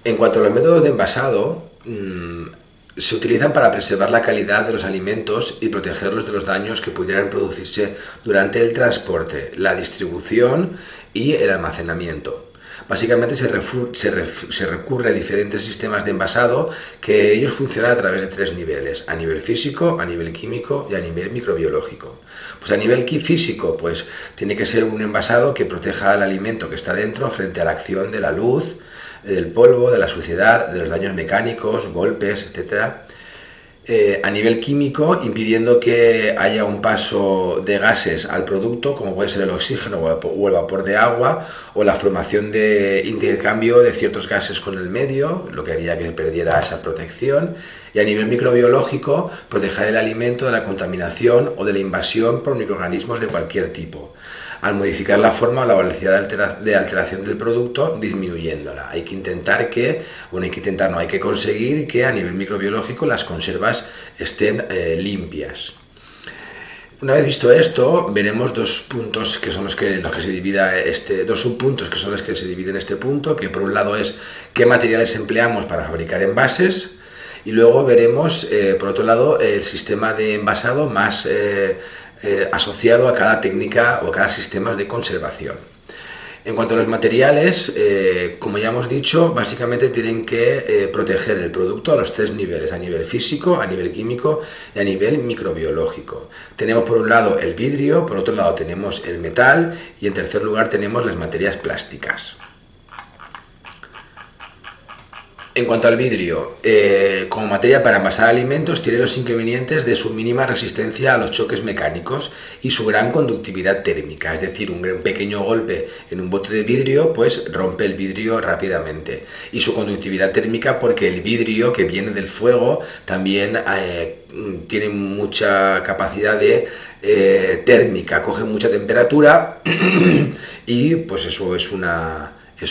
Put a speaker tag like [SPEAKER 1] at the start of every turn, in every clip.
[SPEAKER 1] En cuanto a los métodos de envasado, se utilizan para preservar la calidad de los alimentos y protegerlos de los daños que pudieran producirse durante el transporte, la distribución y el almacenamiento. Básicamente se recurre a diferentes sistemas de envasado que ellos funcionan a través de tres niveles: a nivel físico, a nivel químico y a nivel microbiológico. Pues a nivel físico, pues tiene que ser un envasado que proteja al alimento que está dentro frente a la acción de la luz, del polvo, de la suciedad, de los daños mecánicos, golpes, etc. A nivel químico, impidiendo que haya un paso de gases al producto, como puede ser el oxígeno o el vapor de agua, o la formación de intercambio de ciertos gases con el medio, lo que haría que perdiera esa protección. Y a nivel microbiológico, proteger el alimento de la contaminación o de la invasión por microorganismos de cualquier tipo, al modificar la forma o la velocidad de alteración del producto, disminuyéndola. Hay que conseguir que a nivel microbiológico las conservas estén limpias. Una vez visto esto, veremos dos puntos que son los que se divide dos subpuntos que son los que se dividen este punto, que por un lado es qué materiales empleamos para fabricar envases, y luego veremos, por otro lado, el sistema de envasado más asociado a cada técnica o a cada sistema de conservación. En cuanto a los materiales, como ya hemos dicho, básicamente tienen que proteger el producto a los tres niveles: a nivel físico, a nivel químico y a nivel microbiológico. Tenemos por un lado el vidrio, por otro lado tenemos el metal y en tercer lugar tenemos las materias plásticas. En cuanto al vidrio, como materia para envasar alimentos, tiene los inconvenientes de su mínima resistencia a los choques mecánicos y su gran conductividad térmica. Es decir, un pequeño golpe en un bote de vidrio pues rompe el vidrio rápidamente. Y su conductividad térmica, porque el vidrio que viene del fuego también tiene mucha capacidad de térmica, coge mucha temperatura y pues eso es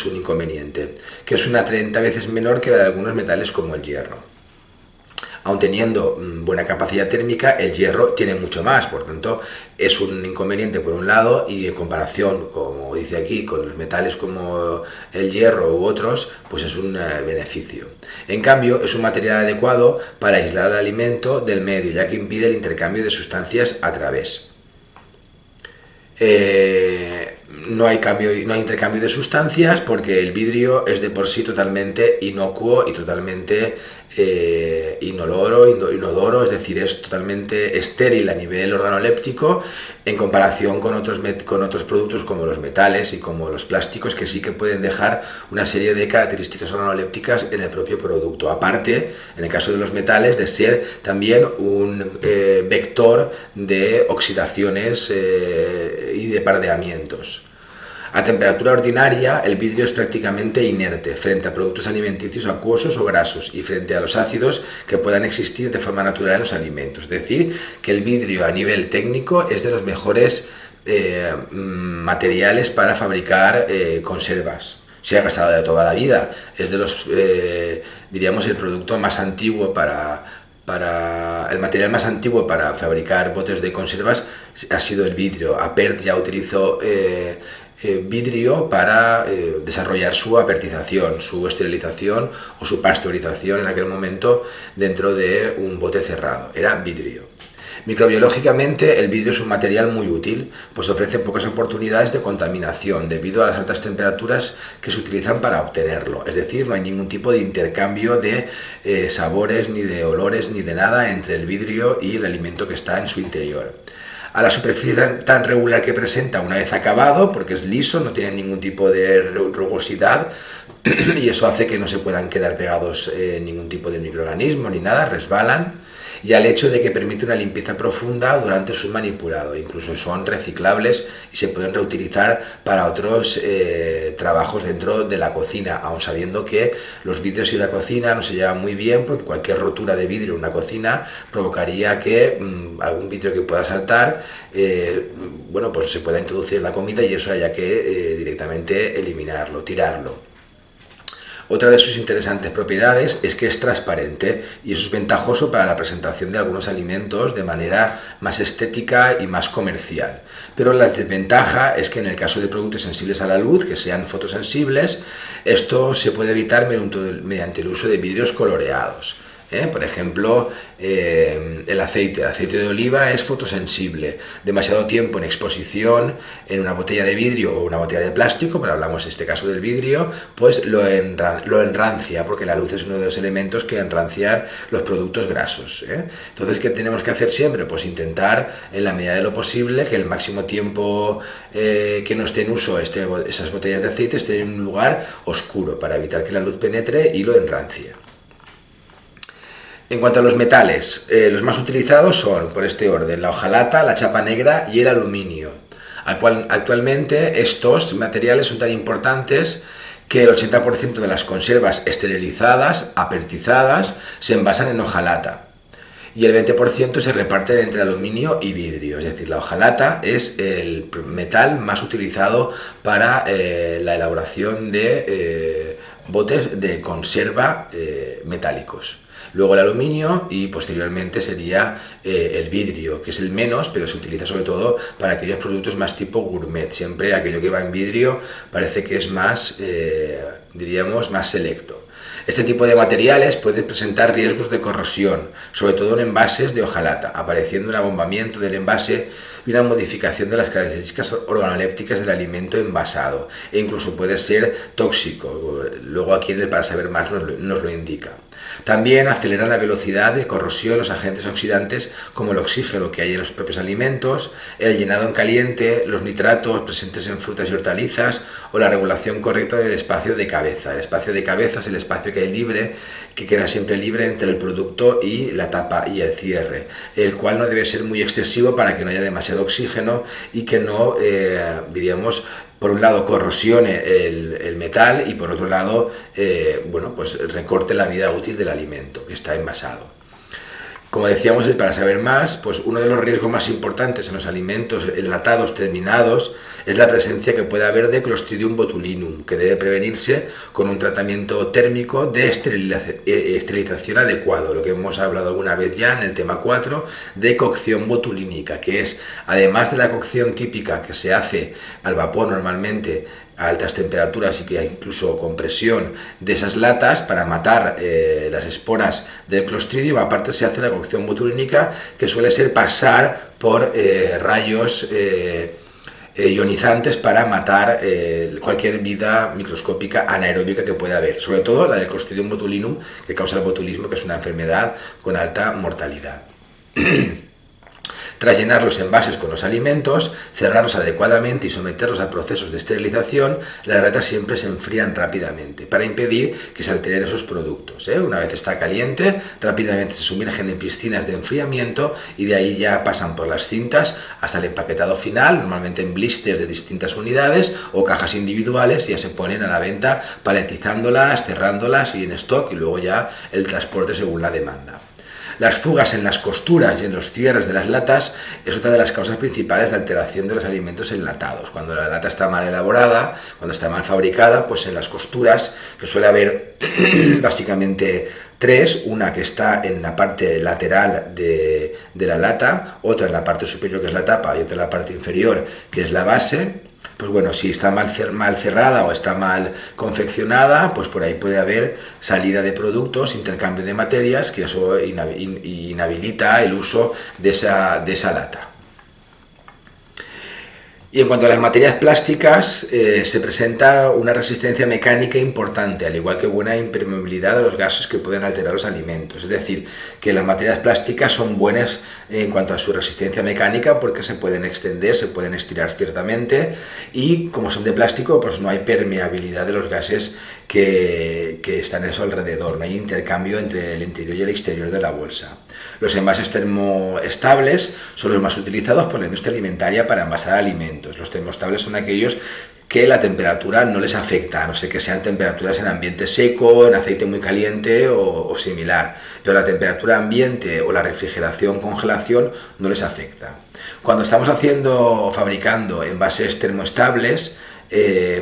[SPEAKER 1] un inconveniente, que es 30 veces menor que la de algunos metales como el hierro. Aun teniendo buena capacidad térmica, el hierro tiene mucho más, por tanto es un inconveniente por un lado, y en comparación, como dice aquí, con los metales como el hierro u otros, pues es un beneficio. En cambio, es un material adecuado para aislar el alimento del medio, ya que impide el intercambio de sustancias a través. No hay intercambio de sustancias porque el vidrio es de por sí totalmente inocuo y totalmente inodoro, es decir, es totalmente estéril a nivel organoléptico en comparación con otros productos como los metales y como los plásticos, que sí que pueden dejar una serie de características organolépticas en el propio producto. Aparte, en el caso de los metales, de ser también un vector de oxidaciones y de pardeamientos. A temperatura ordinaria, el vidrio es prácticamente inerte frente a productos alimenticios acuosos o grasos y frente a los ácidos que puedan existir de forma natural en los alimentos. Es decir, que el vidrio a nivel técnico es de los mejores materiales para fabricar conservas. Se ha gastado de toda la vida. Es de los, diríamos, el producto más antiguo el material más antiguo para fabricar botes de conservas ha sido el vidrio. Apert ya utilizó vidrio para desarrollar su apertización, su esterilización o su pasteurización en aquel momento dentro de un bote cerrado. Era vidrio. Microbiológicamente, el vidrio es un material muy útil, pues ofrece pocas oportunidades de contaminación debido a las altas temperaturas que se utilizan para obtenerlo. Es decir, no hay ningún tipo de intercambio de sabores, ni de olores, ni de nada entre el vidrio y el alimento que está en su interior. A la superficie tan regular que presenta una vez acabado, porque es liso, no tiene ningún tipo de rugosidad, y eso hace que no se puedan quedar pegados ningún tipo de microorganismo ni nada, resbalan. Y al hecho de que permite una limpieza profunda durante su manipulado. Incluso son reciclables y se pueden reutilizar para otros trabajos dentro de la cocina, aun sabiendo que los vidrios y la cocina no se llevan muy bien, porque cualquier rotura de vidrio en una cocina provocaría que algún vidrio que pueda saltar, pues se pueda introducir en la comida y eso haya que directamente eliminarlo, tirarlo. Otra de sus interesantes propiedades es que es transparente y eso es ventajoso para la presentación de algunos alimentos de manera más estética y más comercial. Pero la desventaja es que en el caso de productos sensibles a la luz, que sean fotosensibles, esto se puede evitar mediante el uso de vidrios coloreados. Por ejemplo, el aceite de oliva es fotosensible. Demasiado tiempo en exposición en una botella de vidrio o una botella de plástico, pero hablamos en este caso del vidrio, pues lo enrancia, porque la luz es uno de los elementos que enrancian los productos grasos. Entonces, ¿qué tenemos que hacer siempre? Pues intentar, en la medida de lo posible, que el máximo tiempo que no esté en uso esas botellas de aceite estén en un lugar oscuro, para evitar que la luz penetre y lo enrancie. En cuanto a los metales, los más utilizados son, por este orden, la hojalata, la chapa negra y el aluminio. Actualmente estos materiales son tan importantes que el 80% de las conservas esterilizadas, apertizadas, se envasan en hojalata. Y el 20% se reparten entre aluminio y vidrio. Es decir, la hojalata es el metal más utilizado para la elaboración de botes de conserva metálicos. Luego el aluminio y posteriormente sería el vidrio, que es el menos, pero se utiliza sobre todo para aquellos productos más tipo gourmet. Siempre aquello que va en vidrio parece que es más, diríamos, más selecto. Este tipo de materiales puede presentar riesgos de corrosión, sobre todo en envases de hojalata, apareciendo un abombamiento del envase y una modificación de las características organolépticas del alimento envasado, e incluso puede ser tóxico. Luego aquí en el Para Saber Más nos lo indica. También aceleran la velocidad de corrosión los agentes oxidantes como el oxígeno que hay en los propios alimentos, el llenado en caliente, los nitratos presentes en frutas y hortalizas o la regulación correcta del espacio de cabeza. El espacio de cabeza es el espacio que hay libre, que queda siempre libre entre el producto y la tapa y el cierre, el cual no debe ser muy excesivo para que no haya demasiado oxígeno y que no, diríamos, por un lado corrosione el metal y por otro lado pues recorte la vida útil del alimento que está envasado. Como decíamos, Para Saber Más, pues uno de los riesgos más importantes en los alimentos enlatados terminados es la presencia que puede haber de Clostridium botulinum, que debe prevenirse con un tratamiento térmico de esterilización adecuado, lo que hemos hablado alguna vez ya en el tema 4 de cocción botulínica, que es, además de la cocción típica que se hace al vapor normalmente a altas temperaturas y que incluso con presión de esas latas para matar las esporas del Clostridium, aparte se hace la cocción botulínica, que suele ser pasar por rayos ionizantes para matar cualquier vida microscópica anaeróbica que pueda haber, sobre todo la del Clostridium botulinum, que causa el botulismo, que es una enfermedad con alta mortalidad. Tras llenar los envases con los alimentos, cerrarlos adecuadamente y someterlos a procesos de esterilización, las latas siempre se enfrían rápidamente para impedir que se alteren esos productos. Una vez está caliente, rápidamente se sumergen en piscinas de enfriamiento y de ahí ya pasan por las cintas hasta el empaquetado final, normalmente en blisters de distintas unidades o cajas individuales, y ya se ponen a la venta paletizándolas, cerrándolas y en stock, y luego ya el transporte según la demanda. Las fugas en las costuras y en los cierres de las latas es otra de las causas principales de alteración de los alimentos enlatados. Cuando la lata está mal elaborada, cuando está mal fabricada, pues en las costuras, que suele haber básicamente tres, una que está en la parte lateral de la lata, otra en la parte superior que es la tapa y otra en la parte inferior que es la base. Pues bueno, si está mal cerrada o está mal confeccionada, pues por ahí puede haber salida de productos, intercambio de materias, que eso inhabilita el uso de esa lata. Y en cuanto a las materias plásticas, se presenta una resistencia mecánica importante, al igual que buena impermeabilidad a los gases que pueden alterar los alimentos. Es decir, que las materias plásticas son buenas en cuanto a su resistencia mecánica porque se pueden extender, se pueden estirar ciertamente, y como son de plástico, pues no hay permeabilidad de los gases que están a su alrededor, no hay intercambio entre el interior y el exterior de la bolsa. Los envases termoestables son los más utilizados por la industria alimentaria para envasar alimentos. Los termoestables son aquellos que la temperatura no les afecta, a no ser que sean temperaturas en ambiente seco, en aceite muy caliente o similar, pero la temperatura ambiente o la refrigeración, congelación no les afecta. Cuando estamos fabricando envases termoestables,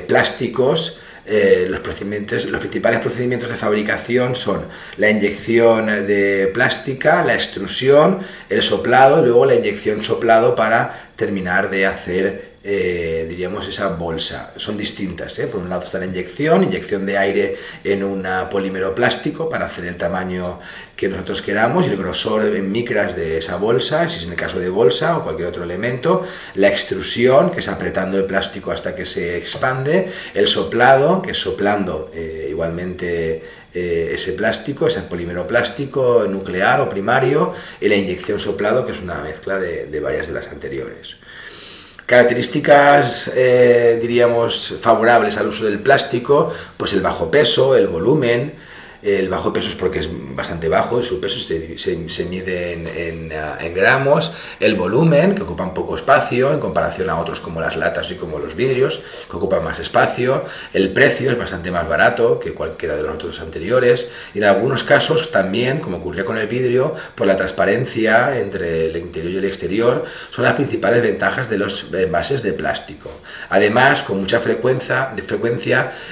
[SPEAKER 1] plásticos, los principales procedimientos de fabricación son la inyección de plástica, la extrusión, el soplado y luego la inyección soplado para terminar de hacer diríamos esa bolsa. Son distintas, por un lado está la inyección de aire en un polímero plástico para hacer el tamaño que nosotros queramos y el grosor en micras de esa bolsa, si es en el caso de bolsa o cualquier otro elemento, la extrusión, que es apretando el plástico hasta que se expande, el soplado, que es soplando igualmente ese plástico, ese polímero plástico nuclear o primario, y la inyección soplado, que es una mezcla de varias de las anteriores. Características, diríamos, favorables al uso del plástico, pues el bajo peso, el volumen. El bajo peso es porque es bastante bajo, su peso se mide en gramos. El volumen, que ocupan poco espacio en comparación a otros como las latas y como los vidrios, que ocupan más espacio. El precio es bastante más barato que cualquiera de los otros anteriores. Y en algunos casos también, como ocurría con el vidrio, por la transparencia entre el interior y el exterior, son las principales ventajas de los envases de plástico. Además, con mucha frecuencia,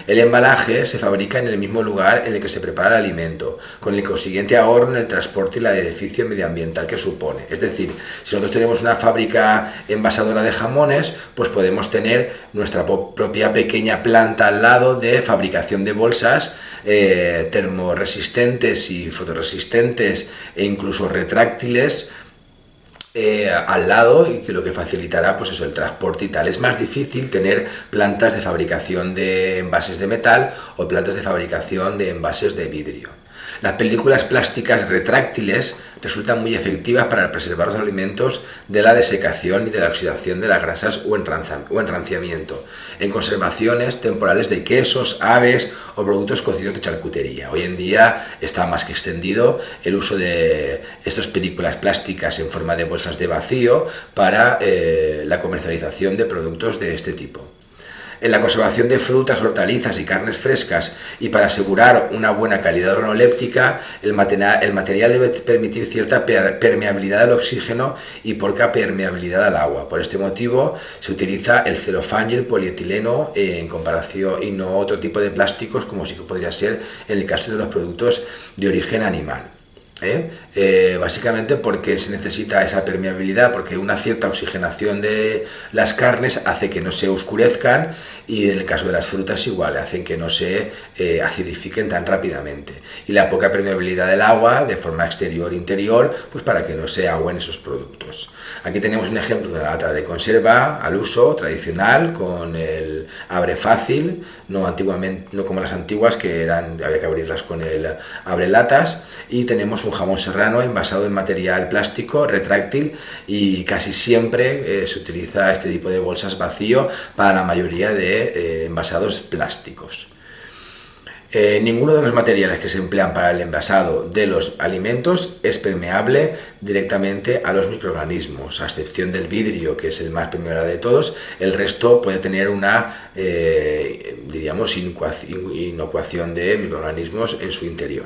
[SPEAKER 1] el embalaje se fabrica en el mismo lugar en el que se prepara el alimento, con el consiguiente ahorro en el transporte y la beneficio medioambiental que supone. Es decir, si nosotros tenemos una fábrica envasadora de jamones, pues podemos tener nuestra propia pequeña planta al lado de fabricación de bolsas termoresistentes y fotorresistentes e incluso retráctiles al lado, y que lo que facilitará pues eso, el transporte y tal. Es más difícil tener plantas de fabricación de envases de metal o plantas de fabricación de envases de vidrio. Las películas plásticas retráctiles resultan muy efectivas para preservar los alimentos de la desecación y de la oxidación de las grasas o enranciamiento, en conservaciones temporales de quesos, aves o productos cocidos de charcutería. Hoy en día está más que extendido el uso de estas películas plásticas en forma de bolsas de vacío para la comercialización de productos de este tipo. En la conservación de frutas, hortalizas y carnes frescas y para asegurar una buena calidad organoléptica, el material debe permitir cierta permeabilidad al oxígeno y poca permeabilidad al agua. Por este motivo se utiliza el celofán y el polietileno en comparación y no otro tipo de plásticos como sí que podría ser en el caso de los productos de origen animal. Básicamente porque se necesita esa permeabilidad, porque una cierta oxigenación de las carnes hace que no se oscurezcan, y en el caso de las frutas igual, hacen que no se acidifiquen tan rápidamente, y la poca permeabilidad del agua de forma exterior-interior, pues para que no se ahoguen esos productos. Aquí tenemos un ejemplo de la lata de conserva al uso tradicional con el abre fácil, no como las antiguas que había que abrirlas con el abre latas, y tenemos un jamón serrano envasado en material plástico retráctil, y casi siempre se utiliza este tipo de bolsas vacío para la mayoría de envasados plásticos. Ninguno de los materiales que se emplean para el envasado de los alimentos es permeable directamente a los microorganismos, a excepción del vidrio, que es el más permeable de todos. El resto puede tener una, diríamos, inocuación de microorganismos en su interior.